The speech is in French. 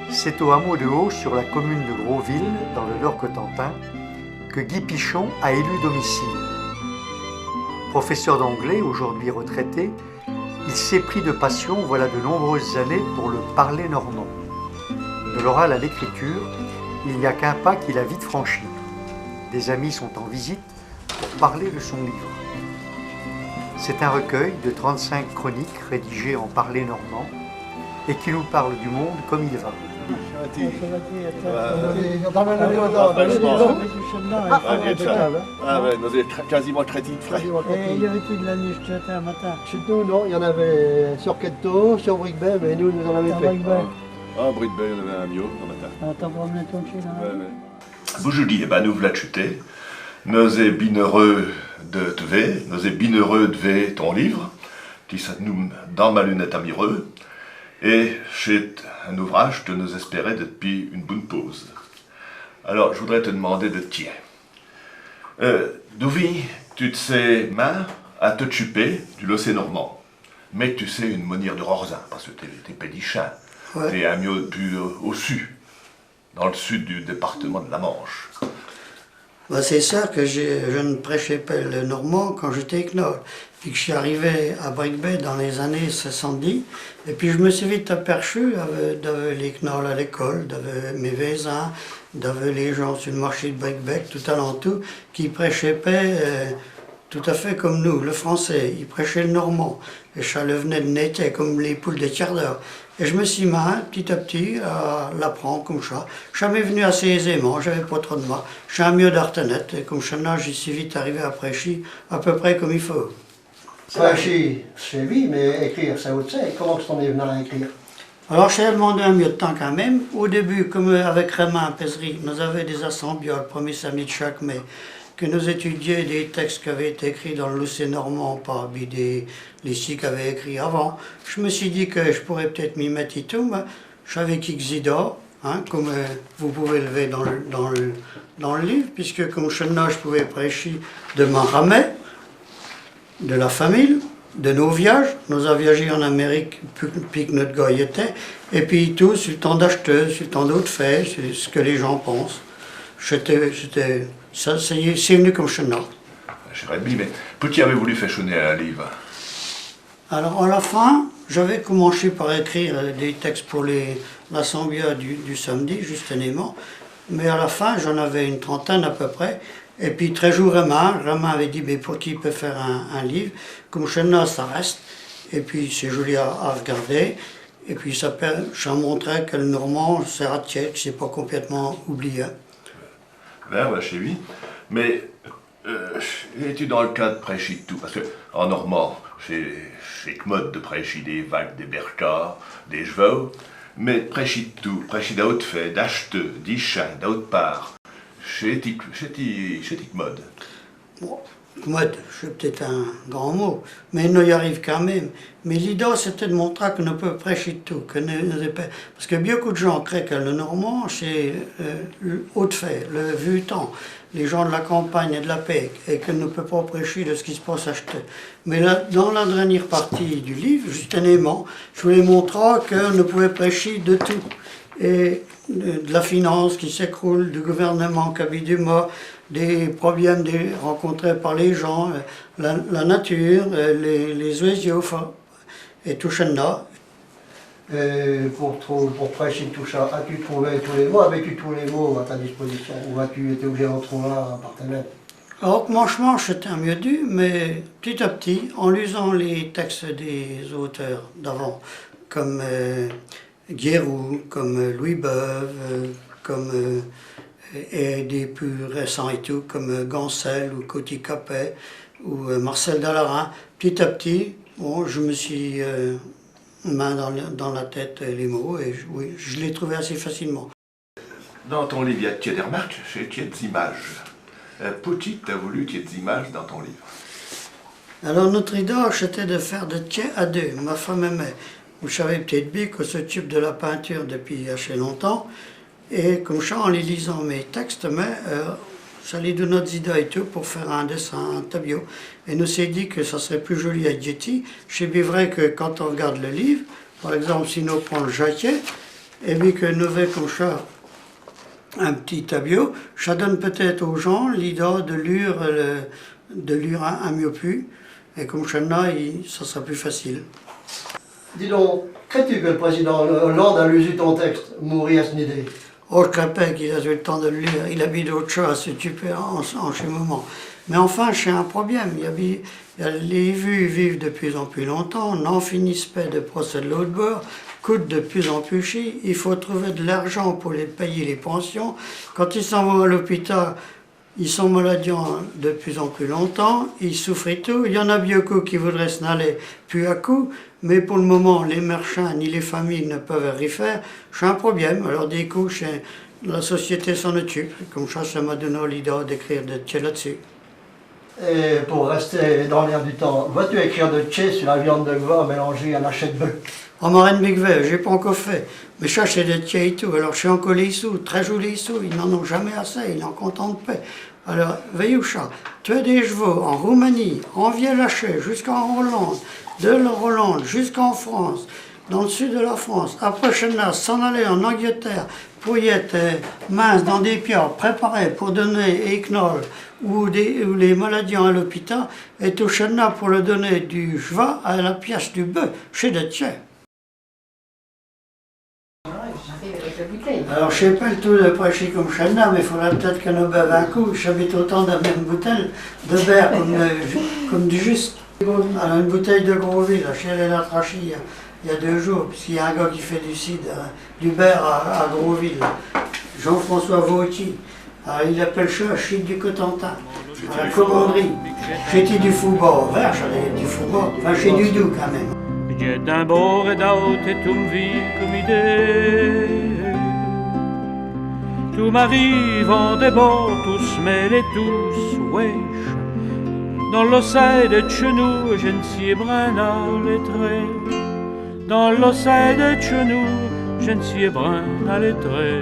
C'est au hameau de Haut, sur la commune de Grosville, dans le Nord-Cotentin, que Guy Pichon a élu domicile. Professeur d'anglais, aujourd'hui retraité, il s'est pris de passion voilà de nombreuses années pour le parler normand. De l'oral à l'écriture, il n'y a qu'un pas qu'il a vite franchi. Des amis sont en visite pour parler de son livre. C'est un recueil de 35 chroniques rédigées en parler normand et qui nous parle du monde comme il va. Quasiment crétine frais. Et y avait-il de la neige un matin? Chez nous, non, il y en avait sur Quetto, sur Bricbay, mais nous en avions fait. Ah, Bricbay, il y en avait un mieux le matin. T'en promenais ton chien là? Aujourd'hui, nous voilà chuté. Nous sommes bien heureux de te voir, nous sommes bien heureux de voir ton livre, qui nous dans ma lunette amireux. Et c'est un ouvrage que nous espérait depuis une bonne pause. Alors, je voudrais te demander de tiens. D'où tu te sais main à te chuper du locé normand, mais tu sais une monnière de Rorzin, parce que t'es pédichin, Ouais. t'es un mieux plus au sud, dans le sud du département de la Manche. Bah, c'est ça que je ne prêchais pas le normand quand j'étais écnol. Puis que je suis arrivé à Bricbay dans les années 70, et puis je me suis vite aperçu avec les knolls à l'école, avec mes voisins, avec les gens sur le marché de Bricbay, tout alentour, qui prêchaient pas tout à fait comme nous, le français. Ils prêchaient le normand. Et ça le venait de naître comme les poules des quarts d'heure. Et je me suis mis petit à petit à l'apprendre comme ça. Je suis venu assez aisément, j'avais pas trop de mal. Je suis un mieux d'Artenet, et comme ça, j'y suis vite arrivé à prêcher à peu près comme il faut. Prêcher, c'est oui, mais écrire, c'est autre chose. Comment est-ce qu'on est venu à écrire? Alors j'ai demandé un mieux de temps quand même. Au début, comme avec Raymond Pézery, nous avions des assemblées le premier samedi de chaque mai, que nous étudions des textes qui avaient été écrits dans le lycée normand par les six qui avaient écrit avant. Je me suis dit que je pourrais peut-être m'y mettre et tout, mais je savais qu'Ixida, comme vous pouvez le voir dans le livre, puisque comme je pouvais prêcher de Maramais, de la famille, de nos viages. Nous avons voyagé en Amérique depuis que notre gars y était, et puis tout sur le temps d'acheteuse, sur le temps d'autres faits, sur ce que les gens pensent. C'est venu comme chenard. J'irais bien, mais petit avait voulu fashionner un livre. Alors à la fin, j'avais commencé par écrire des textes pour l'assemblée du samedi, justement, mais à la fin, j'en avais une trentaine à peu près. Et puis très jour, Raymond avait dit, mais pour qui peut faire un livre, comme chenard, ça reste. Et puis c'est joli à regarder. Et puis ça montrait que le normand, c'est ratier, que c'est pas complètement oublié. Là, chez lui. Mais es-tu dans le cas de prêcher tout? Parce qu'en normand, c'est commode de prêcher des vagues, des bercards, des chevaux, mais prêcher tout, prêcher d'autres faits, d'acheteux, d'ichin, d'autre part, c'est commode. Bon, commode, c'est peut-être un grand mot, mais il y arrive quand même. Mais l'idée, c'était de montrer qu'on ne peut prêcher tout. Parce que beaucoup de gens créent que le normand, c'est le haut fait, le vu temps, les gens de la campagne et de la paix, et qu'on ne peut pas prêcher de ce qui se passe acheter. Mais là, dans la dernière partie du livre, justement, je voulais montrer qu'on ne pouvait prêcher de tout. Et de la finance qui s'écroule, du gouvernement qui habite du mot, des problèmes rencontrés par les gens, la nature, les oiseaux, et tout ça. Pour prêcher tout ça, as-tu trouvé tous les mots? Avais-tu tous les mots à ta disposition? Ou as-tu été obligé d'en trouver un par tes-mêmes? Alors, franchement, c'était un mieux dû, mais petit à petit, en lisant les textes des auteurs d'avant, comme Guéroux, comme Louis Beuve, et des plus récents et tout, comme Gancel ou Coty Capet ou Marcel Dallarin, petit à petit, bon, je me suis main dans la tête les mots et oui, je l'ai trouvé assez facilement. Dans ton livre, il y a des remarques, il y a des images. Petit, tu as voulu qu'il y ait des images dans ton livre. Alors notre idée, c'était de faire de tiers à deux, ma femme et moi. Vous savez peut-être bien qu'on s'occupe de la peinture depuis assez longtemps, et comme ça, en les lisant mes textes, ça les donne notre idée et tout pour faire un dessin, un tableau. Et nous s'est dit que ça serait plus joli à Getty. C'est bien vrai que quand on regarde le livre, par exemple, si nous prenons le jaquet, Et vu que nous avons comme ça un petit tableau, ça donne peut-être aux gens l'idée de lire un mieux plus. Et comme ça, ça sera plus facile. Dis donc, crées-tu que le président Hollande a lu ton texte, Mourir à cette idée? Oh, je crois pas qu'il a eu le temps de le lire. Il a mis d'autres choses à s'occuper en ce moment. Mais enfin, c'est un problème. Les vues vivent de plus en plus longtemps, n'en finissent pas de procès de l'autre bord, coûtent de plus en plus cher. Il faut trouver de l'argent pour les payer les pensions. Quand ils s'en vont à l'hôpital, ils sont malades de plus en plus longtemps, ils souffrent et tout. Il y en a beaucoup qui voudraient s'en aller plus à coup, mais pour le moment, les marchands ni les familles ne peuvent rien faire. C'est un problème. Alors, du coup, la société s'en occupe. Comme ça m'a donné l'idée d'écrire de Tché là-dessus. Et pour rester dans l'air du temps, vas-tu écrire de Tché sur la viande de gras mélangée à la chèque de bœuf? En marraine bigvé, j'ai pas encore fait. Mais ça, c'est des Tché et tout. Alors, je suis encore les sous, très jolis sous. Ils n'en ont jamais assez, ils n'en contentent pas. Alors, veillez au chat. Tu as des chevaux en Roumanie, en Vielle-Lachée, jusqu'en Hollande, de la Hollande jusqu'en France, dans le sud de la France. Après Chennas, s'en aller en Angleterre pour y être mince dans des pierres préparées pour donner Ecknoll ou les maladies à l'hôpital, et tout Chennas pour le donner du cheval à la pièce du bœuf chez des Tchèques. Alors, je ne sais pas le tout de prêcher comme Chennas, mais il faudrait peut-être que nous bevions un coup. J'habite autant de la même bouteille de verre comme du juste. Alors, une bouteille de Grosville, chez elle a traché il y a 2 jours, puisqu'il y a un gars qui fait du beurre à Grosville, Jean-François Vautier. Alors, il appelle ça Chite du Cotentin, à la commanderie. J'étais du Fouba vert, j'allais du Fouba, enfin chez du Doux quand même. Gdzie dębory dał ty tum wikum idée. Tout m'arrive en débord, tous mêlés et tous wesh. Dans l'océan de chenou, je ne sais brin à lettré. Dans l'océan de chenou, je ne sais brin à lettré.